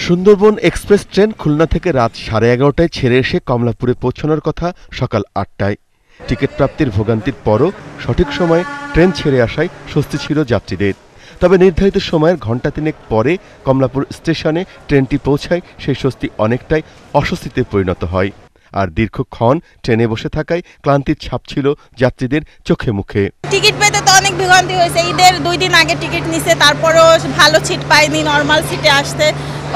Sundarban express train Khulna থেকে রাত 11:30টায় ছেড়ে এসে কমলাপুরে পৌঁছানোর কথা সকাল 8টায়। টিকিট প্রাপ্তির ভোগান্তির পরও সঠিক সময়ে ট্রেন ছেড়ে আসায় স্বস্তি ছিল যাত্রীদের। তবে নির্ধারিত সময়ের ঘণ্টা তিনেক পরে কমলাপুর স্টেশনে ট্রেনটি পৌঁছায় সেই স্বস্তি অনেকটাই অস্বস্তিতে পরিণত হয়। আর দীর্ঘক্ষণ ট্রেনে বসে থাকায় ক্লান্তির ছাপ ছিল যাত্রীদের চোখে মুখে। টিকিট পেতে তো অনেক ভোগান্তি হয়েছে। ঈদের 2 দিন আগে টিকিট নিছে, তারপরেও ভালো সিট পাইনি, নর্মাল সিটে আসতে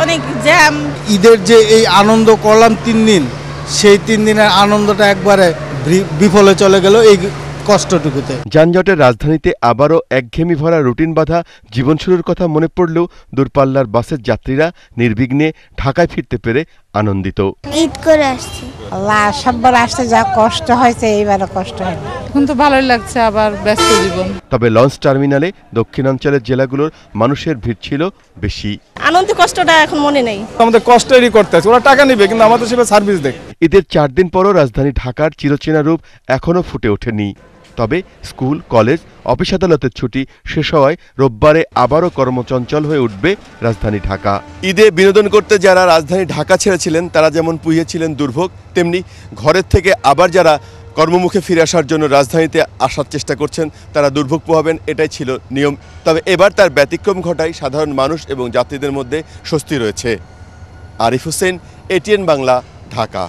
অনেক জ্যাম। ঈদের যে এই আনন্দ করলাম 3 দিন, সেই 3 দিনের আনন্দটা একবারে বিফলে চলে গেল এই কষ্টটুকুতে। যানজটের রাজধানীতে আবারও একঘেয়েমি ভরা রুটিন বাঁধা জীবন শুরুর কথা মনে পড়লেও দূরপাল্লার বাসের যাত্রীরা নির্বিঘ্নে ঢাকায় ফিরতে পেরে আনন্দিত। ঈদ করে আসছি। আল্লাহ সববার আসতে যা কষ্ট হয়েছে এইবারও কষ্ট হয়। এখন তো ভালোই লাগছে, আবার ব্যস্ত জীবন। তবে লঞ্চ টার্মিনালে দক্ষিণাঞ্চলের জেলাগুলোর মানুষের ভিড় ছিল বেশি। আনন্দ কষ্টটা এখন মনে নেই। আমাদের কষ্টই করতে আছে, ওরা টাকা নেবে কিন্তু আমাদের সেটা সার্ভিস দেয়। ঈদের 4 দিন পরও রাজধানী ঢাকার চিরচেনা রূপ এখনও ফুটে ওঠেনি। তবে স্কুল, কলেজ, অফিস আদালতের ছুটি শেষ হওয়ায় রোববারে আবারও কর্মচঞ্চল হয়ে উঠবে রাজধানী ঢাকা। ঈদে বিনোদন করতে যারা রাজধানী ঢাকা ছেড়েছিলেন তারা যেমন পুহিয়েছিলেন দুর্ভোগ, তেমনি ঘরের থেকে আবার যারা কর্মমুখে ফিরে আসার জন্য রাজধানীতে আসার চেষ্টা করছেন তারা দুর্ভোগ পোহাবেন, এটাই ছিল নিয়ম। তবে এবার তার ব্যতিক্রম ঘটায় সাধারণ মানুষ এবং যাত্রীদের মধ্যে স্বস্তি রয়েছে। আরিফ হোসেন, এটিএন বাংলা, ঢাকা।